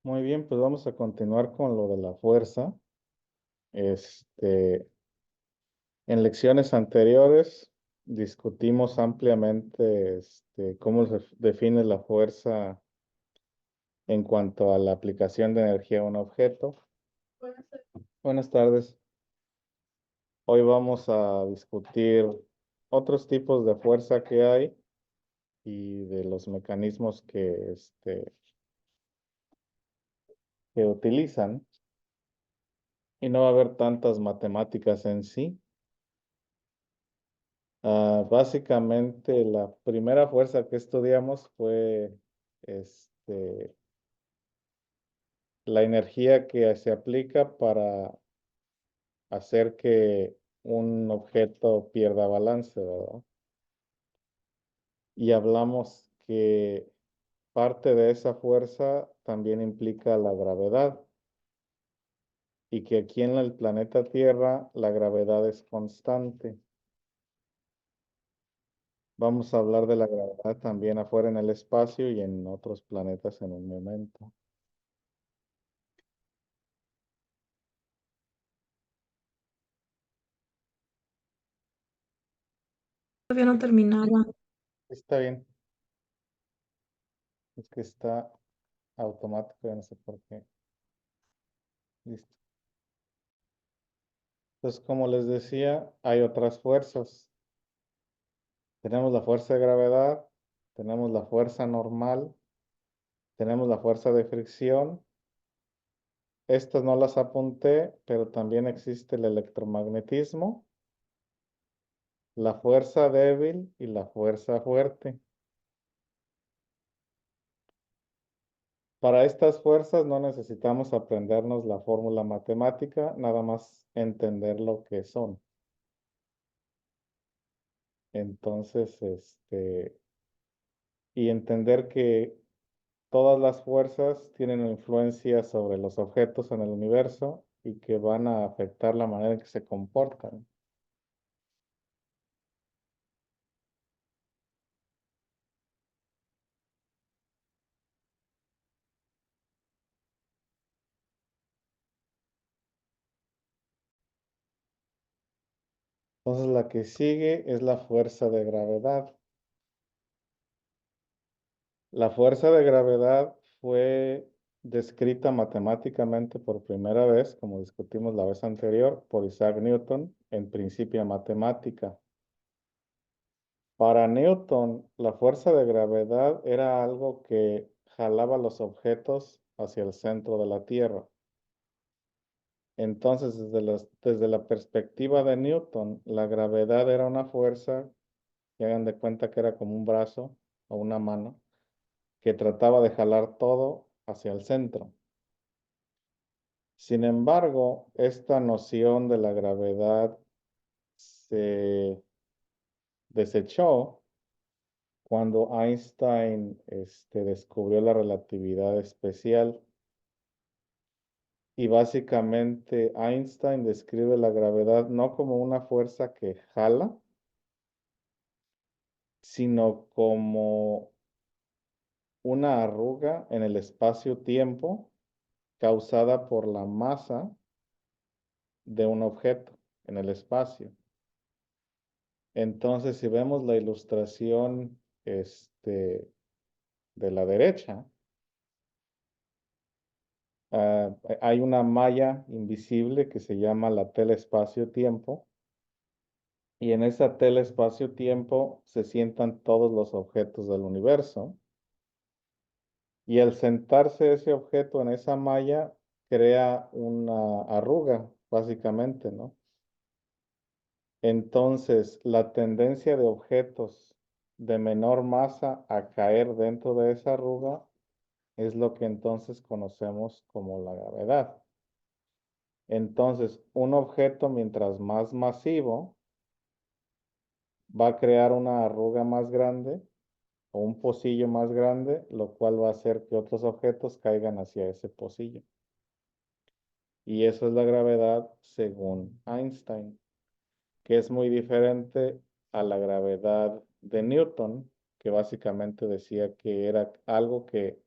Muy bien, pues vamos a continuar con lo de la fuerza. Este, en lecciones anteriores discutimos ampliamente cómo se define la fuerza en cuanto a la aplicación de energía a un objeto. Buenas tardes. Hoy vamos a discutir otros tipos de fuerza que hay y de los mecanismos que utilizan. Y no va a haber tantas matemáticas en sí. Básicamente, la primera fuerza que estudiamos fue la energía que se aplica para hacer que un objeto pierda balance, ¿verdad? Y hablamos que parte de esa fuerza también implica la gravedad y que aquí en el planeta Tierra la gravedad es constante. Vamos a hablar de la gravedad también afuera en el espacio y en otros planetas en un momento. Todavía no terminaba. Está bien, es que está automático, ya no sé por qué. Listo. Entonces, como les decía, hay otras fuerzas. Tenemos la fuerza de gravedad, tenemos la fuerza normal, tenemos la fuerza de fricción. Estas no las apunté, pero también existe el electromagnetismo, la fuerza débil y la fuerza fuerte. Para estas fuerzas no necesitamos aprendernos la fórmula matemática, nada más entender lo que son. Entonces, y entender que todas las fuerzas tienen influencia sobre los objetos en el universo y que van a afectar la manera en que se comportan. Entonces, la que sigue es la fuerza de gravedad. La fuerza de gravedad fue descrita matemáticamente por primera vez, como discutimos la vez anterior, por Isaac Newton en Principia Matemática. Para Newton, la fuerza de gravedad era algo que jalaba los objetos hacia el centro de la Tierra. Entonces, desde la perspectiva de Newton, la gravedad era una fuerza, que hagan de cuenta que era como un brazo o una mano, que trataba de jalar todo hacia el centro. Sin embargo, esta noción de la gravedad se desechó cuando Einstein descubrió la relatividad especial. Y básicamente Einstein describe la gravedad no como una fuerza que jala, sino como una arruga en el espacio-tiempo causada por la masa de un objeto en el espacio. Entonces, si vemos la ilustración de la derecha, hay una malla invisible que se llama la tela espacio-tiempo, y en esa tela espacio-tiempo se sientan todos los objetos del universo, y al sentarse ese objeto en esa malla, crea una arruga, básicamente, ¿no? Entonces, la tendencia de objetos de menor masa a caer dentro de esa arruga es lo que entonces conocemos como la gravedad. Entonces, un objeto mientras más masivo va a crear una arruga más grande o un pocillo más grande, lo cual va a hacer que otros objetos caigan hacia ese pocillo. Y eso es la gravedad según Einstein, que es muy diferente a la gravedad de Newton, que básicamente decía que era algo que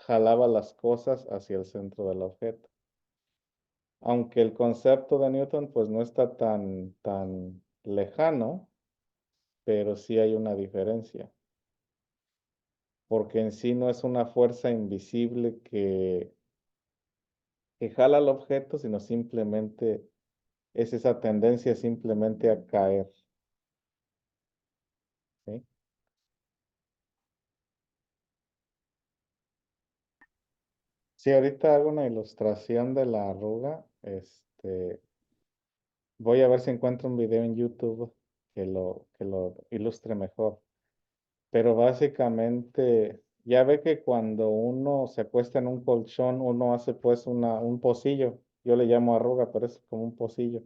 jalaba las cosas hacia el centro del objeto. Aunque el concepto de Newton pues no está tan lejano, pero sí hay una diferencia. Porque en sí no es una fuerza invisible que jala el objeto, sino simplemente es esa tendencia simplemente a caer. ¿Sí? Sí, ahorita hago una ilustración de la arruga. Voy a ver si encuentro un video en YouTube que lo ilustre mejor. Pero básicamente, ya ve que cuando uno se acuesta en un colchón, uno hace pues un pocillo. Yo le llamo arruga, pero es como un pocillo.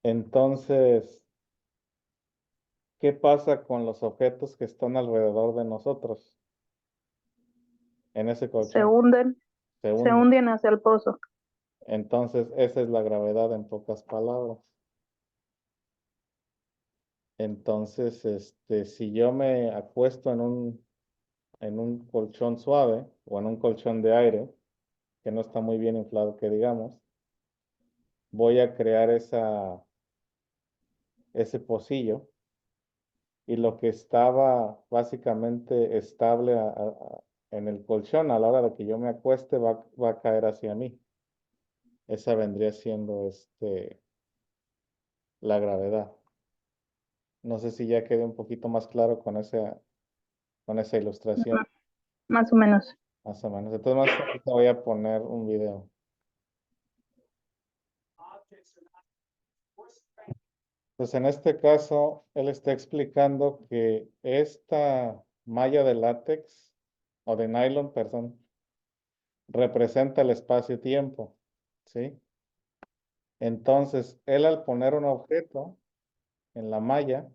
Entonces, ¿qué pasa con los objetos que están alrededor de nosotros en ese Se colchón? hunden, Se se hunden. hunden hacia el pozo. Entonces, esa es la gravedad en pocas palabras. Entonces, si yo me acuesto en un colchón suave o en un colchón de aire, que no está muy bien inflado, que digamos, voy a crear ese pocillo y lo que estaba básicamente estable en el colchón a la hora de que yo me acueste va a caer hacia mí. Esa vendría siendo la gravedad. No sé si ya quedé un poquito más claro con esa ilustración, Más o menos. más o menos. Entonces, más ahorita voy a poner un video. Pues en este caso, él está explicando que esta malla de látex, o de nylon, perdón, representa el espacio-tiempo, ¿sí? Entonces, él al poner un objeto en la malla,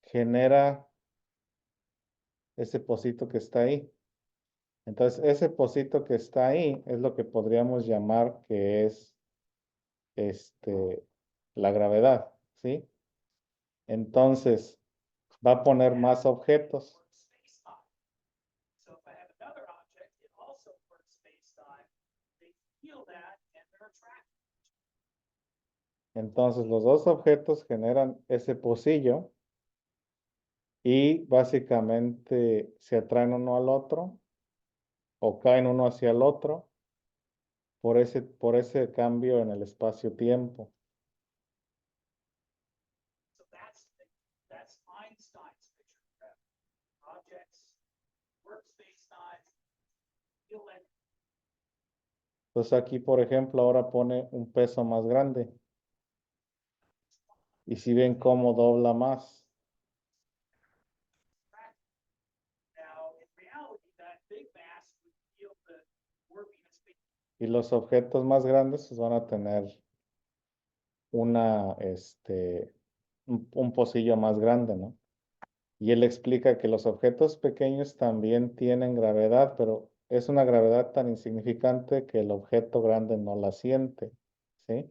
genera ese pocito que está ahí. Entonces, ese pocito que está ahí es lo que podríamos llamar que es la gravedad, ¿sí? Entonces, va a poner más objetos. Entonces, los dos objetos generan ese pocillo y básicamente se atraen uno al otro o caen uno hacia el otro por ese cambio en el espacio-tiempo. Entonces aquí, por ejemplo, ahora pone un peso más grande. Y si ven cómo dobla más. Y los objetos más grandes pues, van a tener un pocillo más grande, ¿no? Y él explica que los objetos pequeños también tienen gravedad, pero es una gravedad tan insignificante que el objeto grande no la siente, ¿sí?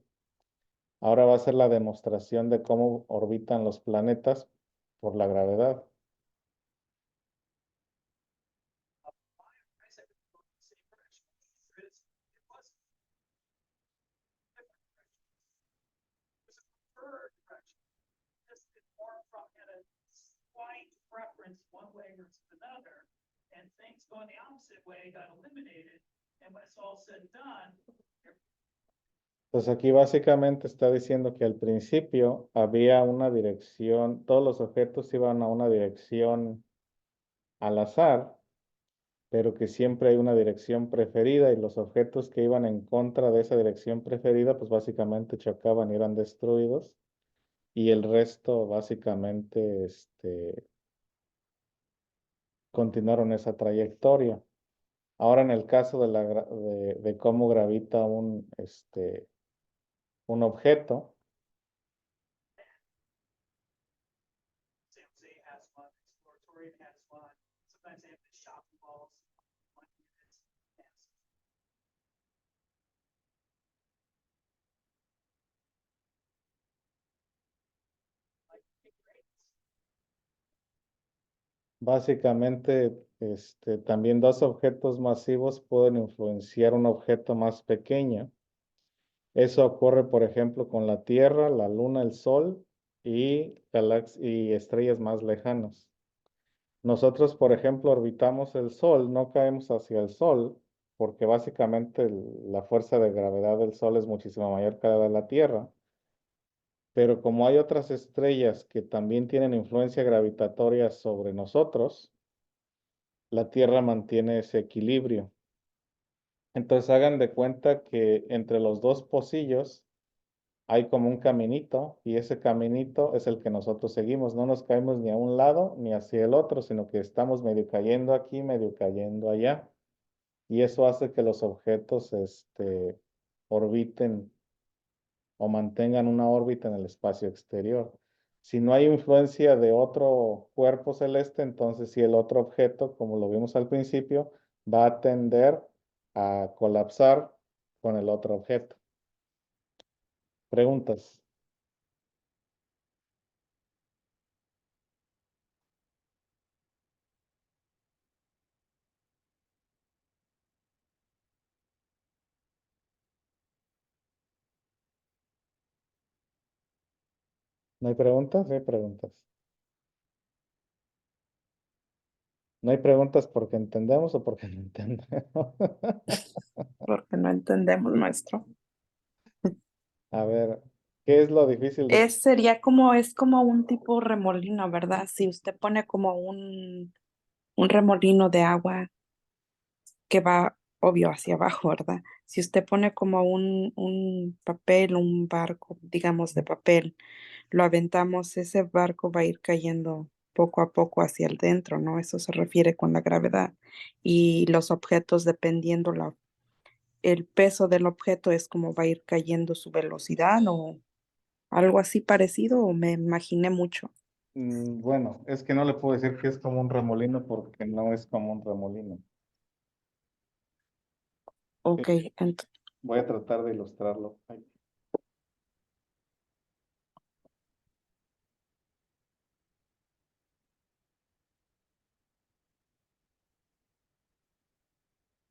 Ahora va a ser la demostración de cómo orbitan los planetas por la gravedad. Pues aquí básicamente está diciendo que al principio había una dirección, todos los objetos iban a una dirección al azar, pero que siempre hay una dirección preferida y los objetos que iban en contra de esa dirección preferida, pues básicamente chocaban y eran destruidos y el resto básicamente continuaron esa trayectoria. Ahora en el caso de cómo gravita un objeto, Básicamente, también dos objetos masivos pueden influenciar un objeto más pequeño. Eso ocurre, por ejemplo, con la Tierra, la Luna, el Sol y estrellas más lejanas. Nosotros, por ejemplo, orbitamos el Sol, no caemos hacia el Sol, porque básicamente la fuerza de gravedad del Sol es muchísimo mayor que la de la Tierra. Pero como hay otras estrellas que también tienen influencia gravitatoria sobre nosotros, la Tierra mantiene ese equilibrio. Entonces hagan de cuenta que entre los dos pocillos hay como un caminito y ese caminito es el que nosotros seguimos. No nos caemos ni a un lado ni hacia el otro, sino que estamos medio cayendo aquí, medio cayendo allá. Y eso hace que los objetos orbiten o mantengan una órbita en el espacio exterior. Si no hay influencia de otro cuerpo celeste, entonces si el otro objeto, como lo vimos al principio, va a tender a colapsar con el otro objeto. ¿Preguntas? ¿No hay preguntas? Sí hay preguntas. ¿No hay preguntas porque entendemos o porque no entendemos? Porque no entendemos, maestro. A ver, ¿qué es lo difícil de... Sería como, es como un tipo remolino, ¿verdad? Si usted pone como un remolino de agua que va, obvio, hacia abajo, ¿verdad? Si usted pone como un papel, un barco, digamos, de papel, lo aventamos, ese barco va a ir cayendo poco a poco hacia el dentro, ¿no? Eso se refiere con la gravedad. Y los objetos, dependiendo el peso del objeto, es como va a ir cayendo su velocidad o algo así parecido, o me imaginé mucho. Bueno, es que no le puedo decir que es como un remolino porque no es como un remolino. Ok, Voy a tratar de ilustrarlo. Ay.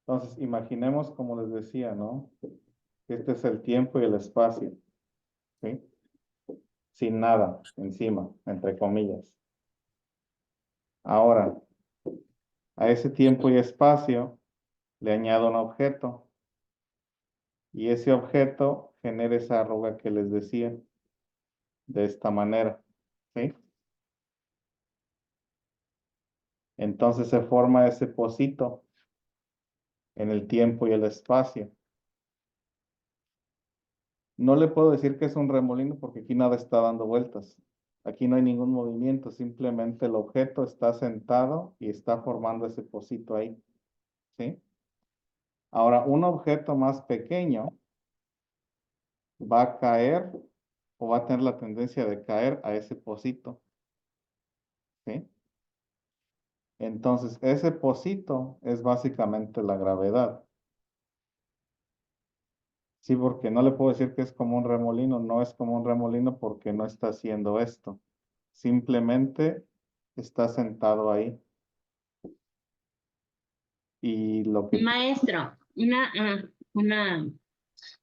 Entonces, imaginemos, como les decía, ¿no? Este es el tiempo y el espacio, ¿sí? Sin nada encima, entre comillas. Ahora, a ese tiempo y espacio le añado un objeto y ese objeto genera esa arruga que les decía de esta manera, ¿sí? Entonces se forma ese pocito en el tiempo y el espacio. No le puedo decir que es un remolino porque aquí nada está dando vueltas. Aquí no hay ningún movimiento, simplemente el objeto está sentado y está formando ese pocito ahí, ¿sí? Ahora, un objeto más pequeño va a caer o va a tener la tendencia de caer a ese pocito, ¿sí? Entonces, ese pocito es básicamente la gravedad. Sí, porque no le puedo decir que es como un remolino, no es como un remolino porque no está haciendo esto. Simplemente está sentado ahí. Y lo que... Maestro, una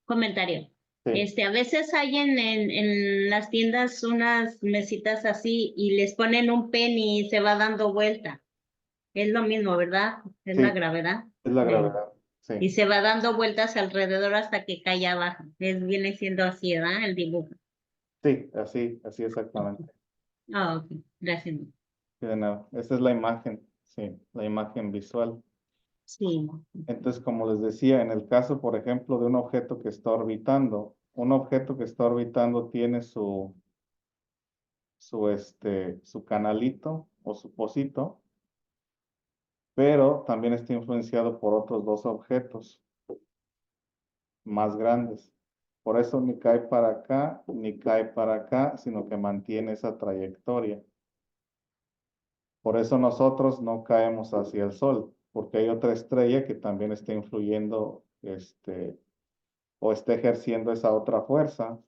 comentario. Sí, A veces hay en las tiendas unas mesitas así y les ponen un penny y se va dando vuelta. Es lo mismo, ¿verdad? Es sí, la gravedad. es la de- gravedad. Sí, y se va dando vueltas alrededor hasta que cae abajo. Viene siendo así, ¿verdad? El dibujo. sí, así exactamente. Ah, ok. Gracias. Sí, de nuevo, esa es la imagen, sí, la imagen visual. Sí. Entonces, como les decía, en el caso, por ejemplo, de un objeto que está orbitando, un objeto que está orbitando tiene su canalito o su pocito, pero también está influenciado por otros dos objetos más grandes. Por eso ni cae para acá, ni cae para acá, sino que mantiene esa trayectoria. Por eso nosotros no caemos hacia el Sol, porque hay otra estrella que también está influyendo, o está ejerciendo esa otra fuerza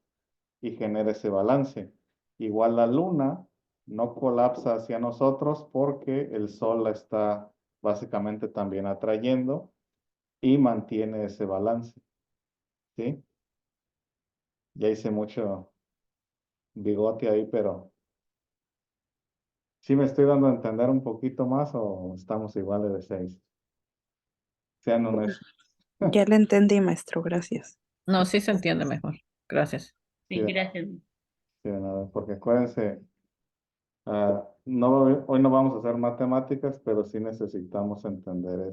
y genera ese balance. Igual la Luna no colapsa hacia nosotros porque el Sol la está básicamente también atrayendo y mantiene ese balance, ¿sí? Ya hice mucho bigote ahí, pero ¿sí me estoy dando a entender un poquito más o estamos iguales de 6? Sean honestos. Ya le entendí, maestro, gracias. No, sí se entiende mejor. Gracias. Sí, Sí, gracias. sí, de nada, porque acuérdense, no, hoy no vamos a hacer matemáticas, pero sí necesitamos entender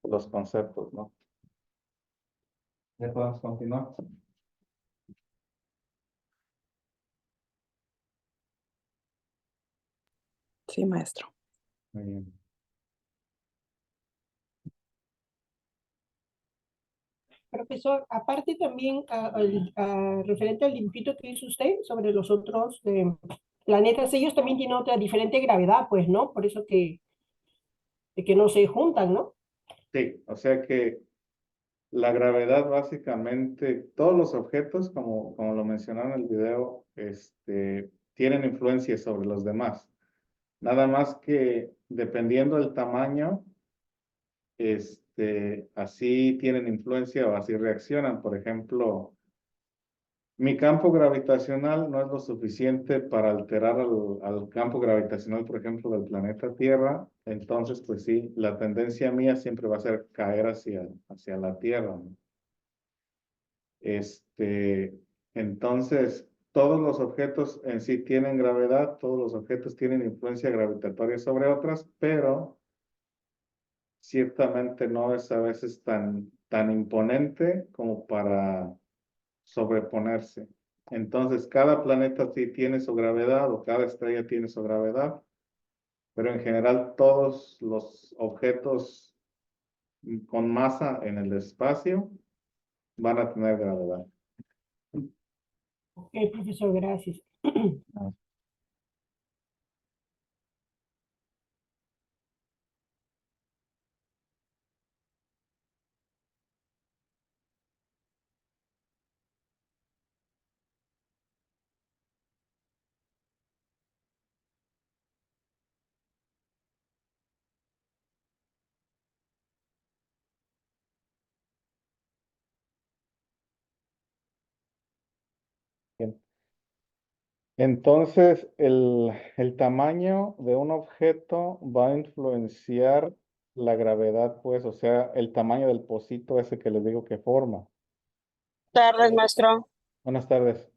los conceptos, ¿no? ¿Ya podemos continuar? Sí, maestro. Muy bien. Profesor, aparte también referente al dibujito que hizo usted sobre los otros planetas, ellos también tienen otra diferente gravedad, pues, ¿no? Por eso de que no se juntan, ¿no? Sí, o sea que la gravedad básicamente, todos los objetos, como lo mencionaron en el video, tienen influencia sobre los demás. Nada más que dependiendo del tamaño, así tienen influencia o así reaccionan. Por ejemplo, mi campo gravitacional no es lo suficiente para alterar al campo gravitacional, por ejemplo, del planeta Tierra. Entonces, pues sí, la tendencia mía siempre va a ser caer hacia la Tierra, ¿no? Entonces, todos los objetos en sí tienen gravedad, todos los objetos tienen influencia gravitatoria sobre otras, pero ciertamente no es a veces tan imponente como para sobreponerse. Entonces, cada planeta sí tiene su gravedad o cada estrella tiene su gravedad, pero en general todos los objetos con masa en el espacio van a tener gravedad. Ok, profesor, gracias. Bien. Entonces, el tamaño de un objeto va a influenciar la gravedad, pues, o sea, el tamaño del pocito ese que les digo que forma. Tardes, maestro. Buenas tardes.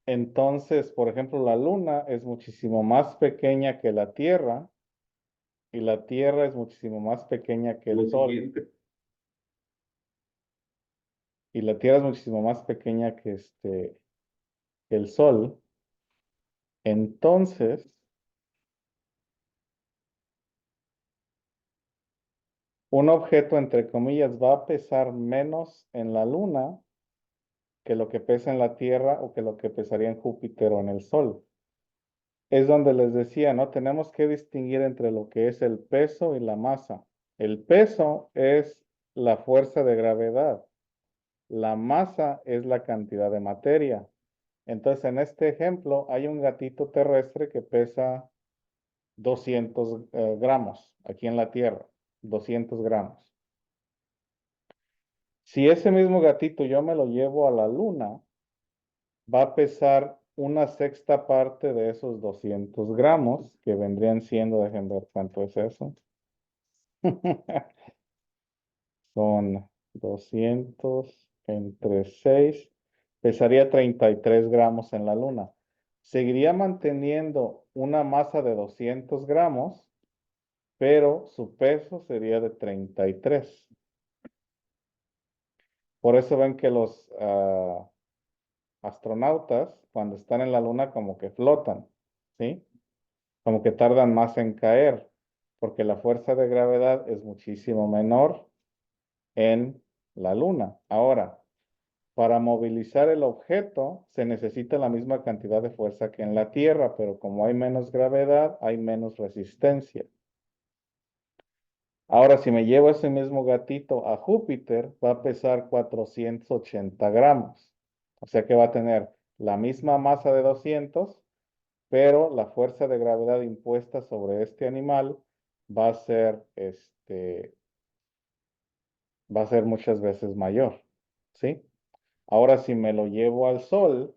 Entonces, por ejemplo, la Luna es muchísimo más pequeña que la Tierra y la Tierra es muchísimo más pequeña que el Sol. Y la Tierra es muchísimo más pequeña que el Sol. Entonces, un objeto, entre comillas, va a pesar menos en la Luna que lo que pesa en la Tierra o que lo que pesaría en Júpiter o en el Sol. Es donde les decía, ¿no? Tenemos que distinguir entre lo que es el peso y la masa. El peso es la fuerza de gravedad. La masa es la cantidad de materia. Entonces, en este ejemplo, hay un gatito terrestre que pesa 200 gramos aquí en la Tierra. 200 gramos. Si ese mismo gatito yo me lo llevo a la Luna, va a pesar una sexta parte de esos 200 gramos, que vendrían siendo, dejen ver cuánto es eso. Son 200 entre 6, pesaría 33 gramos en la Luna. Seguiría manteniendo una masa de 200 gramos, pero su peso sería de 33. Por eso ven que los astronautas, cuando están en la Luna, como que flotan, ¿sí? Como que tardan más en caer, porque la fuerza de gravedad es muchísimo menor en la Luna. Ahora, para movilizar el objeto se necesita la misma cantidad de fuerza que en la Tierra, pero como hay menos gravedad, hay menos resistencia. Ahora, si me llevo ese mismo gatito a Júpiter, va a pesar 480 gramos. O sea que va a tener la misma masa de 200, pero la fuerza de gravedad impuesta sobre este animal va a ser, va a ser muchas veces mayor, ¿sí? Ahora, si me lo llevo al sol,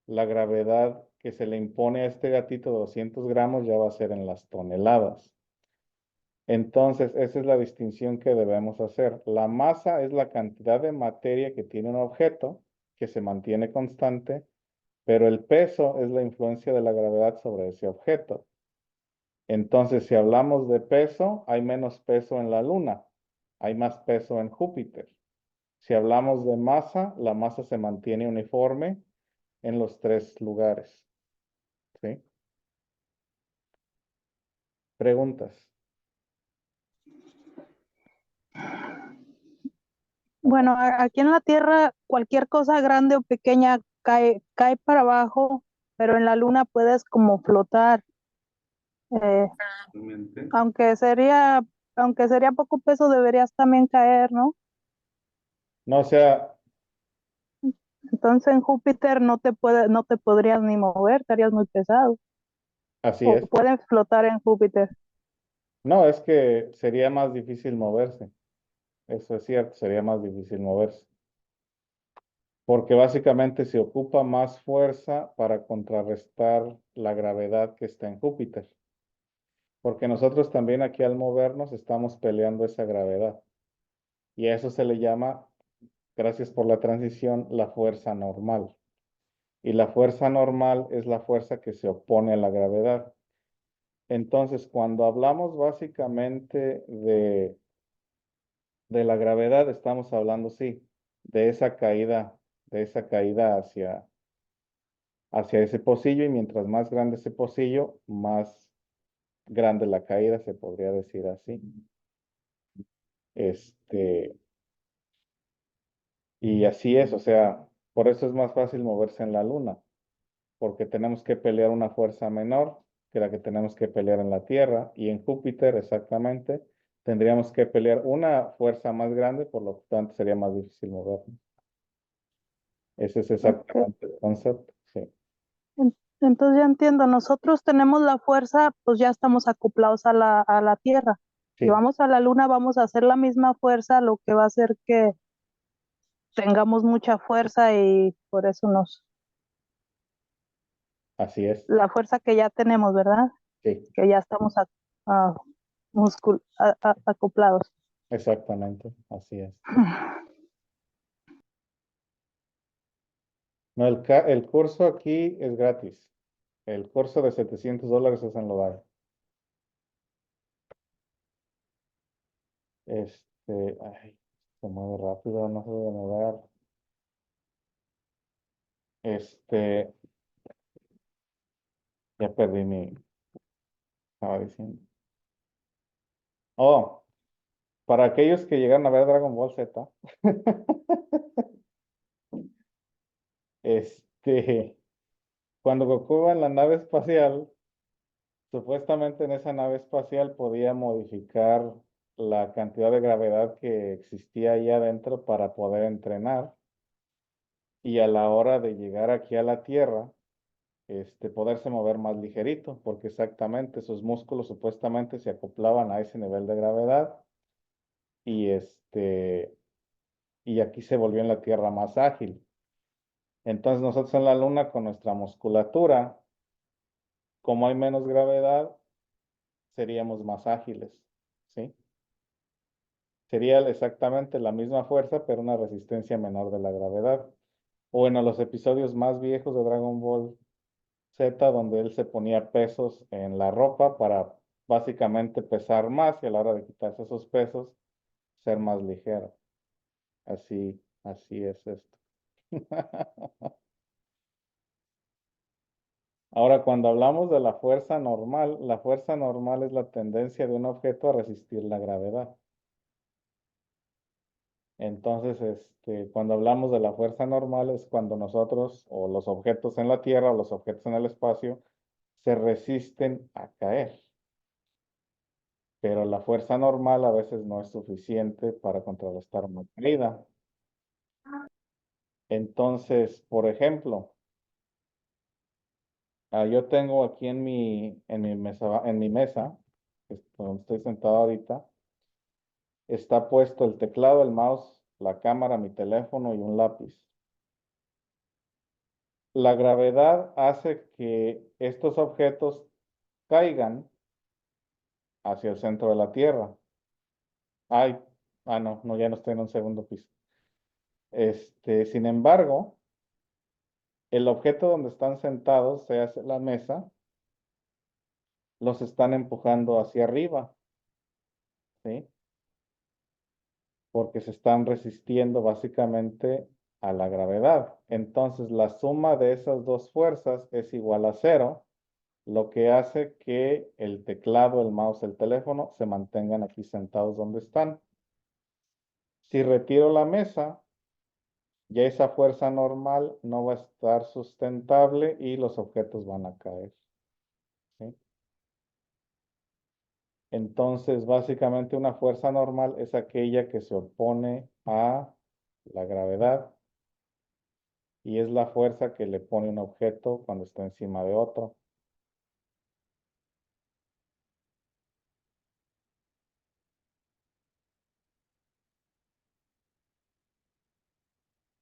la gravedad que se le impone a este gatito de 200 gramos ya va a ser en las toneladas. Entonces, esa es la distinción que debemos hacer. La masa es la cantidad de materia que tiene un objeto, que se mantiene constante, pero el peso es la influencia de la gravedad sobre ese objeto. Entonces, si hablamos de peso, hay menos peso en la Luna, hay más peso en Júpiter. Si hablamos de masa, la masa se mantiene uniforme en los tres lugares. ¿Sí? Preguntas. Bueno, aquí en la Tierra cualquier cosa grande o pequeña cae para abajo, pero en la Luna puedes como flotar. Aunque sería poco peso, deberías también caer, ¿no? No, o sea, Entonces en Júpiter no te podrías ni mover, estarías muy pesado. así O es. puedes flotar en Júpiter. No, es que sería más difícil moverse. Eso es cierto, sería más difícil moverse. Porque básicamente se ocupa más fuerza para contrarrestar la gravedad que está en Júpiter. Porque nosotros también aquí al movernos estamos peleando esa gravedad. Y a eso se le llama, gracias por la transición, la fuerza normal. Y la fuerza normal es la fuerza que se opone a la gravedad. Entonces, cuando hablamos básicamente de la gravedad, estamos hablando, sí, de esa caída hacia ese pocillo, y mientras más grande ese pocillo, más grande la caída, se podría decir así. Y así es, o sea, por eso es más fácil moverse en la Luna, porque tenemos que pelear una fuerza menor que la que tenemos que pelear en la Tierra, y en Júpiter exactamente tendríamos que pelear una fuerza más grande, por lo tanto sería más difícil movernos. Ese es Ok. exactamente el concepto, sí. Entonces ya entiendo, nosotros tenemos la fuerza, pues ya estamos acoplados a la Tierra. Sí, Si vamos a la Luna, vamos a hacer la misma fuerza, lo que va a hacer que tengamos mucha fuerza y por eso así es, la fuerza que ya tenemos, ¿verdad? sí, Que ya estamos acoplados. exactamente, así es. No, el curso aquí es gratis. El curso de $700 es en Lodai. Ay, se mueve rápido, no se debe mover. Ya perdí estaba diciendo. Oh, para aquellos que llegaron a ver Dragon Ball Z, cuando Goku va en la nave espacial, supuestamente en esa nave espacial podía modificar la cantidad de gravedad que existía ahí adentro para poder entrenar, y a la hora de llegar aquí a la Tierra, poderse mover más ligerito, porque exactamente sus músculos supuestamente se acoplaban a ese nivel de gravedad, y y aquí se volvió en la Tierra más ágil. Entonces nosotros en la Luna, con nuestra musculatura, como hay menos gravedad, seríamos más ágiles, ¿sí? Sería exactamente la misma fuerza, pero una resistencia menor de la gravedad. O en los episodios más viejos de Dragon Ball Z, donde él se ponía pesos en la ropa para básicamente pesar más, y a la hora de quitarse esos pesos, ser más ligero. Así es esto. Ahora, cuando hablamos de la fuerza normal es la tendencia de un objeto a resistir la gravedad. Entonces, cuando hablamos de la fuerza normal es cuando nosotros, o los objetos en la Tierra, o los objetos en el espacio, se resisten a caer. Pero la fuerza normal a veces no es suficiente para contrarrestar una caída. Entonces, por ejemplo, Yo tengo aquí en mi mesa, donde estoy sentado ahorita, está puesto el teclado, el mouse, la cámara, mi teléfono y un lápiz. La gravedad hace que estos objetos caigan hacia el centro de la Tierra. No, ya no estoy en un segundo piso. Sin embargo, el objeto donde están sentados, se hace la mesa, los están empujando hacia arriba, ¿sí? Porque se están resistiendo básicamente a la gravedad. Entonces, la suma de esas dos fuerzas es igual a 0, lo que hace que el teclado, el mouse, el teléfono se mantengan aquí sentados donde están. Si retiro la mesa, ya esa fuerza normal no va a estar sustentable y los objetos van a caer, ¿sí? Entonces, básicamente una fuerza normal es aquella que se opone a la gravedad y es la fuerza que le pone un objeto cuando está encima de otro.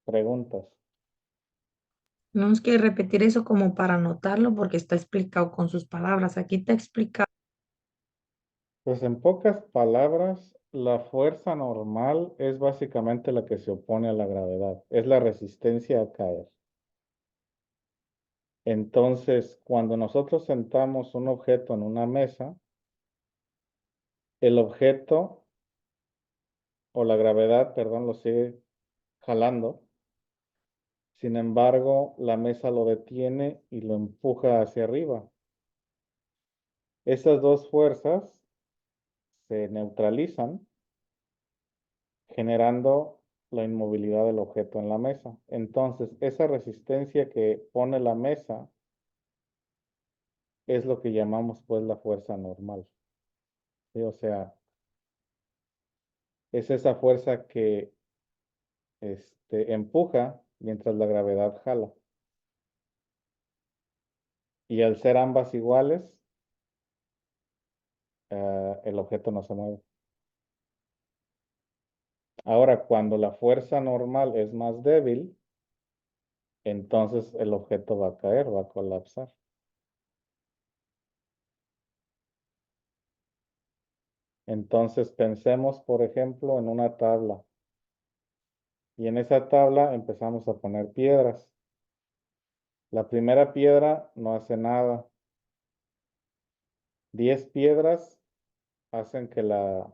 Preguntas. Tenemos que repetir eso como para anotarlo porque está explicado con sus palabras. Aquí te explica. Pues en pocas palabras, la fuerza normal es básicamente la que se opone a la gravedad, es la resistencia a caer. Entonces, cuando nosotros sentamos un objeto en una mesa, el objeto o la gravedad, perdón, lo sigue jalando. Sin embargo, la mesa lo detiene y lo empuja hacia arriba. Esas dos fuerzas se neutralizan, generando la inmovilidad del objeto en la mesa. Entonces, esa resistencia que pone la mesa es lo que llamamos pues la fuerza normal. ¿Sí? O sea, es esa fuerza que empuja mientras la gravedad jala. Y al ser ambas iguales, el objeto no se mueve. Ahora, cuando la fuerza normal es más débil, entonces el objeto va a caer, va a colapsar. Entonces pensemos, por ejemplo, en una tabla. Y en esa tabla empezamos a poner piedras. La primera piedra no hace nada. 10 piedras hacen que la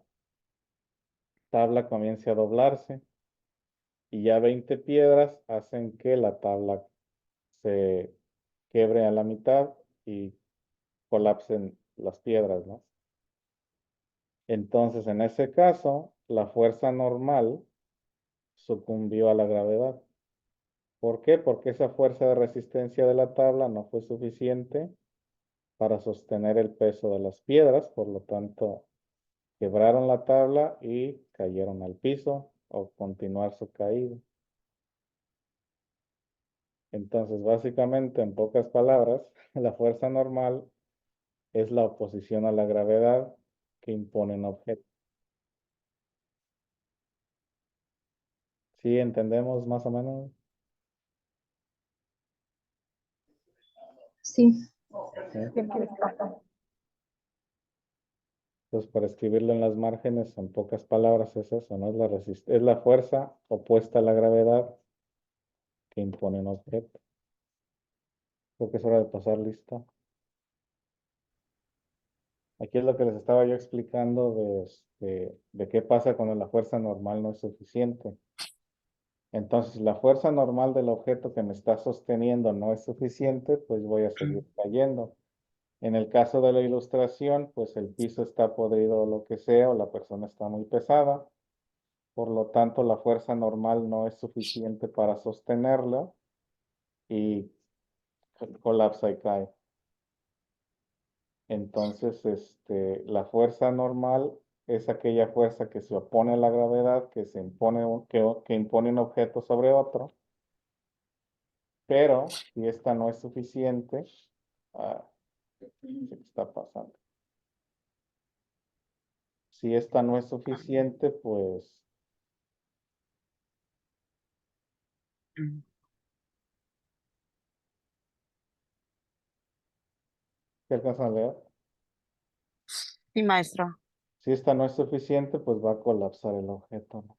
tabla comience a doblarse. Y ya 20 piedras hacen que la tabla se quiebre a la mitad y colapsen las piedras, ¿no? Entonces, en ese caso, la fuerza normal sucumbió a la gravedad. ¿Por qué? Porque esa fuerza de resistencia de la tabla no fue suficiente para sostener el peso de las piedras, por lo tanto, quebraron la tabla y cayeron al piso o continuar su caída. Entonces, básicamente, en pocas palabras, la fuerza normal es la oposición a la gravedad que impone un objeto. ¿Sí entendemos más o menos? Sí. ¿Sí? Entonces, para escribirlo en las márgenes, en pocas palabras, es eso, ¿no? Es la fuerza opuesta a la gravedad que impone un objeto. Creo que es hora de pasar lista. Aquí es lo que les estaba yo explicando de qué pasa cuando la fuerza normal no es suficiente. Entonces, si la fuerza normal del objeto que me está sosteniendo no es suficiente, pues voy a seguir cayendo. En el caso de la ilustración, pues el piso está podrido o lo que sea, o la persona está muy pesada. Por lo tanto, la fuerza normal no es suficiente para sostenerlo y colapsa y cae. Entonces, la fuerza normal es aquella fuerza que se opone a la gravedad, que que impone un objeto sobre otro. Pero si esta no es suficiente, Ah, ¿qué está pasando? Si esta no es suficiente, pues ¿qué alcanzan a leer? Sí, maestro. Si esta no es suficiente, pues va a colapsar el objeto, ¿no?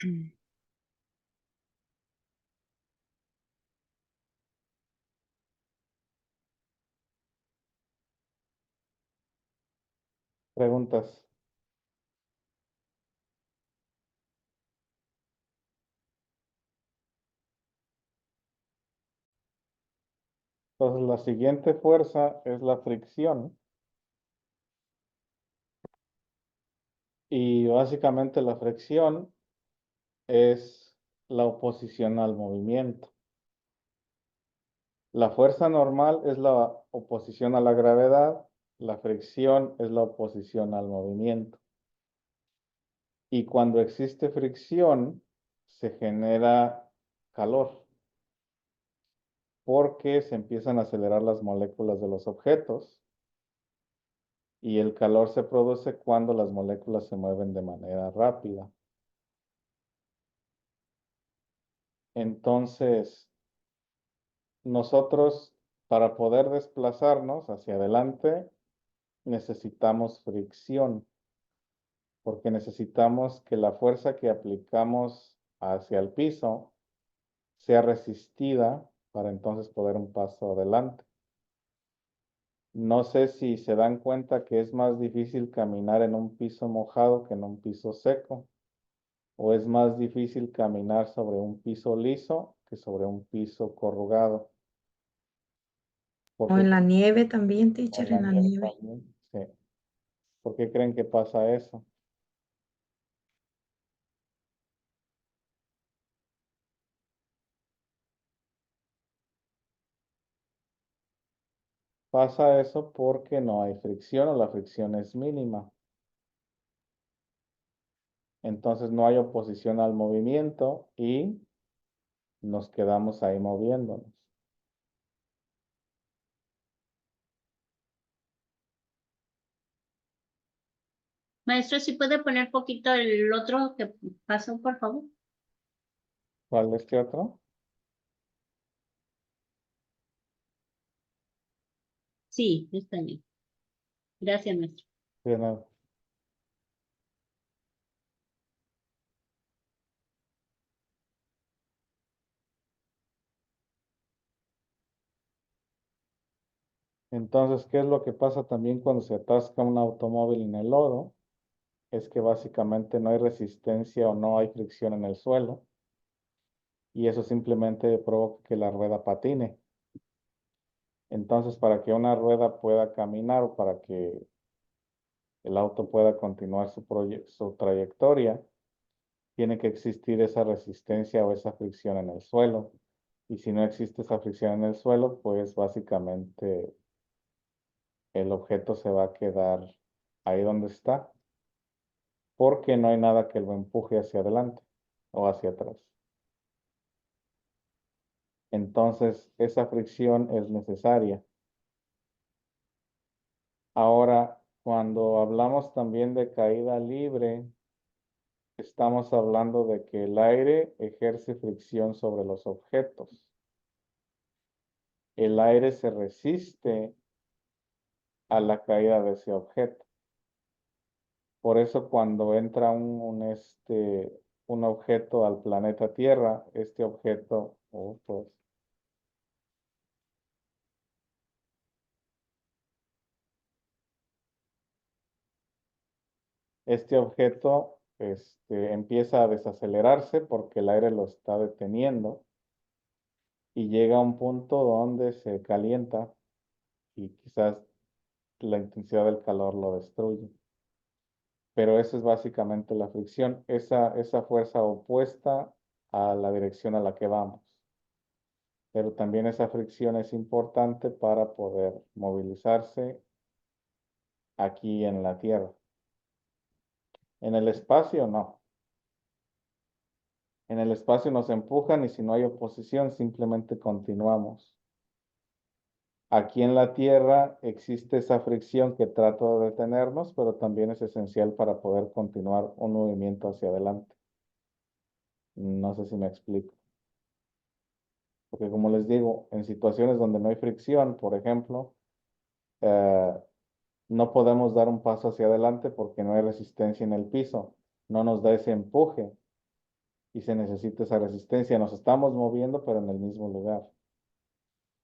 Preguntas. Entonces, la siguiente fuerza es la fricción. Y básicamente la fricción es la oposición al movimiento. La fuerza normal es la oposición a la gravedad, la fricción es la oposición al movimiento. Y cuando existe fricción, se genera calor, porque se empiezan a acelerar las moléculas de los objetos, y el calor se produce cuando las moléculas se mueven de manera rápida. Entonces, nosotros, para poder desplazarnos hacia adelante, necesitamos fricción, porque necesitamos que la fuerza que aplicamos hacia el piso sea resistida para entonces poder un paso adelante. No sé si se dan cuenta que es más difícil caminar en un piso mojado que en un piso seco, o es más difícil caminar sobre un piso liso que sobre un piso corrugado. O en la nieve también, teacher, en la nieve. También, sí. ¿Por qué creen que pasa eso? Pasa eso porque no hay fricción o la fricción es mínima. Entonces no hay oposición al movimiento y nos quedamos ahí moviéndonos. Maestro, ¿si puede poner poquito el otro que pasó, por favor? ¿Cuál es este otro? Sí, está bien. Gracias, maestro. De nada. Entonces, ¿qué es lo que pasa también cuando se atasca un automóvil en el lodo? Es que básicamente no hay resistencia o no hay fricción en el suelo, y eso simplemente provoca que la rueda patine. Entonces, para que una rueda pueda caminar o para que el auto pueda continuar su trayectoria, tiene que existir esa resistencia o esa fricción en el suelo. Y si no existe esa fricción en el suelo, pues básicamente el objeto se va a quedar ahí donde está, porque no hay nada que lo empuje hacia adelante o hacia atrás. Entonces, esa fricción es necesaria. Ahora, cuando hablamos también de caída libre, estamos hablando de que el aire ejerce fricción sobre los objetos. El aire se resiste a la caída de ese objeto. Por eso cuando entra un objeto al planeta Tierra, este objeto, este objeto empieza a desacelerarse porque el aire lo está deteniendo, y llega a un punto donde se calienta y quizás la intensidad del calor lo destruye. Pero esa es básicamente la fricción, esa fuerza opuesta a la dirección a la que vamos. Pero también esa fricción es importante para poder movilizarse aquí en la Tierra. En el espacio no. En el espacio nos empujan y si no hay oposición simplemente continuamos. Aquí en la Tierra existe esa fricción que trata de detenernos, pero también es esencial para poder continuar un movimiento hacia adelante. No sé si me explico. Porque como les digo, en situaciones donde no hay fricción, por ejemplo, no podemos dar un paso hacia adelante porque no hay resistencia en el piso. No nos da ese empuje y se necesita esa resistencia. Nos estamos moviendo, pero en el mismo lugar.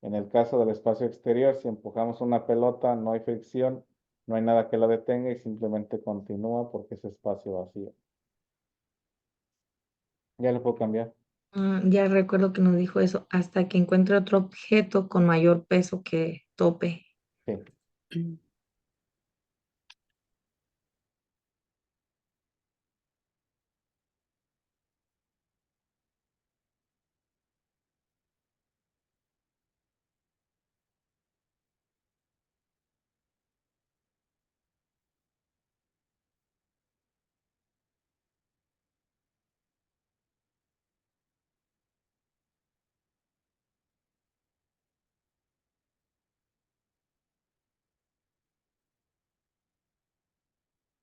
En el caso del espacio exterior, si empujamos una pelota, no hay fricción, no hay nada que la detenga y simplemente continúa porque es espacio vacío. Ya le puedo cambiar. Ya recuerdo que nos dijo eso, hasta que encuentre otro objeto con mayor peso que tope. Sí.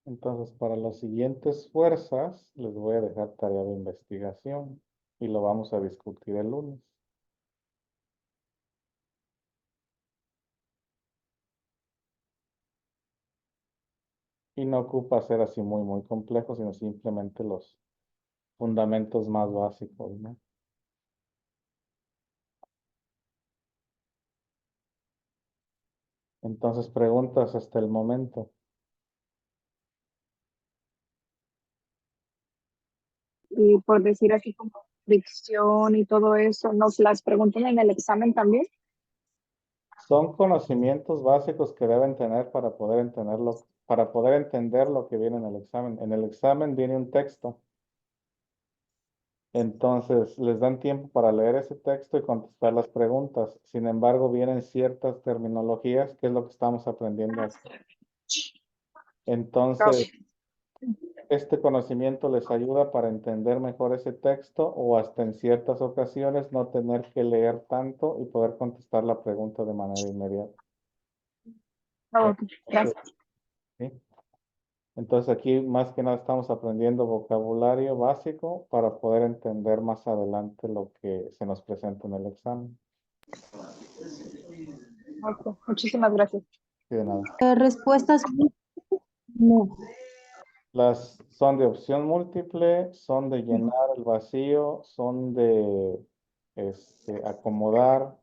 Entonces, para las siguientes fuerzas, les voy a dejar tarea de investigación y lo vamos a discutir el lunes. Y no ocupa ser así muy complejo, sino simplemente los fundamentos más básicos, ¿no? Entonces, preguntas hasta el momento. Y por decir así como fricción y todo eso, ¿nos las preguntan en el examen también? Son conocimientos básicos que deben tener para poder entenderlo, para poder entender lo que viene en el examen. En el examen viene un texto. Entonces, les dan tiempo para leer ese texto y contestar las preguntas. Sin embargo, vienen ciertas terminologías, que es lo que estamos aprendiendo aquí. Entonces, este conocimiento les ayuda para entender mejor ese texto o hasta en ciertas ocasiones no tener que leer tanto y poder contestar la pregunta de manera inmediata. Ok, gracias. ¿Sí? Entonces aquí más que nada estamos aprendiendo vocabulario básico para poder entender más adelante lo que se nos presenta en el examen. Ok, muchísimas gracias. Sí, de nada. Respuestas. No. Las son de opción múltiple, son de llenar el vacío, son de acomodar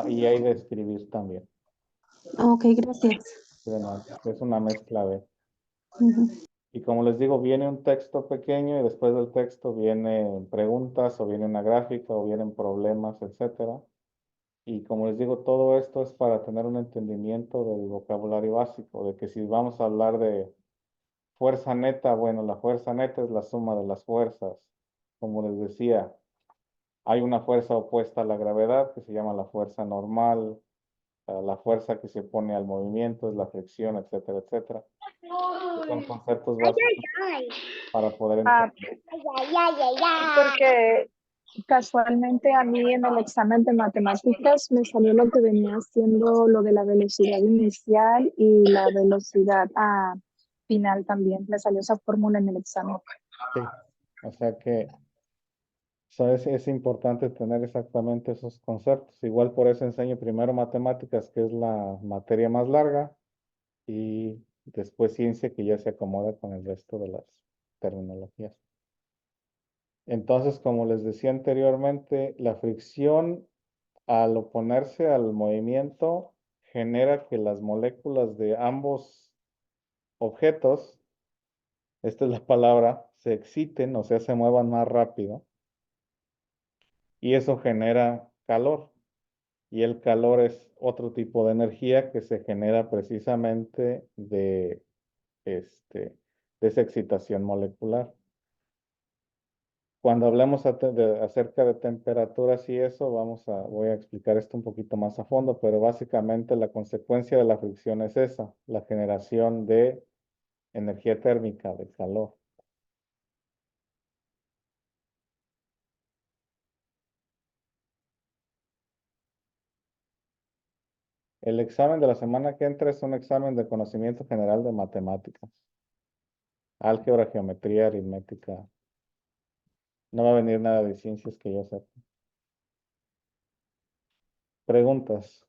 y hay de escribir también. Ok, gracias. Sí, de nada. Es una mezcla de... Ujú. Y como les digo, viene un texto pequeño y después del texto vienen preguntas o viene una gráfica o vienen problemas, etcétera. Y como les digo, todo esto es para tener un entendimiento del vocabulario básico, de que si vamos a hablar de fuerza neta, bueno, la fuerza neta es la suma de las fuerzas. Como les decía, hay una fuerza opuesta a la gravedad que se llama la fuerza normal, la fuerza que se opone al movimiento es la fricción, etcétera, etcétera. Son conceptos básicos para poder entender. Porque casualmente a mí en el examen de matemáticas me salió lo que venía siendo lo de la velocidad inicial y la velocidad final también. Me salió esa fórmula en el examen. Sí. O sea que es importante tener exactamente esos conceptos. Igual por eso enseño primero matemáticas, que es la materia más larga, y después ciencia, que ya se acomoda con el resto de las terminologías. Entonces, como les decía anteriormente, la fricción al oponerse al movimiento genera que las moléculas de ambos objetos, esta es la palabra, se exciten, o sea, se muevan más rápido, y eso genera calor. Y el calor es otro tipo de energía que se genera precisamente de esa excitación molecular. Cuando hablemos acerca de temperaturas y eso, voy a explicar esto un poquito más a fondo, pero básicamente la consecuencia de la fricción es esa, la generación de energía térmica, de calor. El examen de la semana que entra es un examen de conocimiento general de matemáticas. Álgebra, geometría, aritmética. No va a venir nada de ciencias que yo sepa. Preguntas.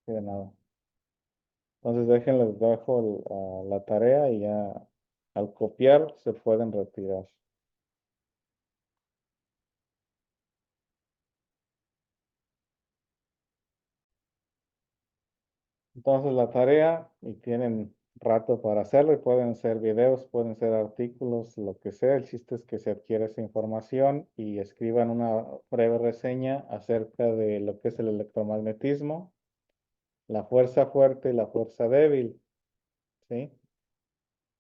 Sí, de nada. Entonces déjenles dejo la tarea y ya al copiar se pueden retirar. Entonces la tarea, y tienen rato para hacerlo, y pueden ser videos, pueden ser artículos, lo que sea. El chiste es que se adquiere esa información y escriban una breve reseña acerca de lo que es el electromagnetismo, la fuerza fuerte y la fuerza débil, ¿sí?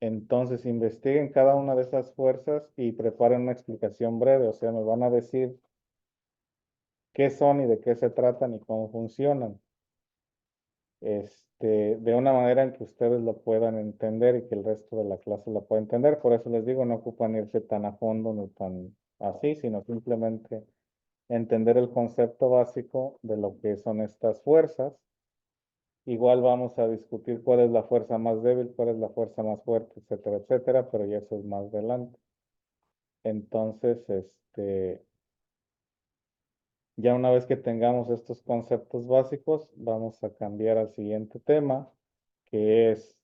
Entonces investiguen cada una de esas fuerzas y preparen una explicación breve, o sea, me van a decir qué son y de qué se tratan y cómo funcionan. De una manera en que ustedes lo puedan entender y que el resto de la clase lo pueda entender. Por eso les digo, no ocupan irse tan a fondo ni tan así, sino simplemente entender el concepto básico de lo que son estas fuerzas. Igual vamos a discutir cuál es la fuerza más débil, cuál es la fuerza más fuerte, etcétera, etcétera, pero ya eso es más adelante. Entonces, ya una vez que tengamos estos conceptos básicos, vamos a cambiar al siguiente tema, que es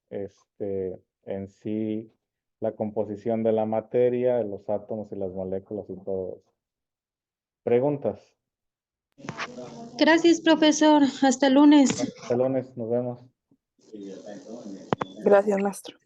en sí la composición de la materia, los átomos y las moléculas y todo eso. ¿Preguntas? Gracias, profesor. Hasta el lunes. Hasta el lunes, nos vemos. Gracias, maestro.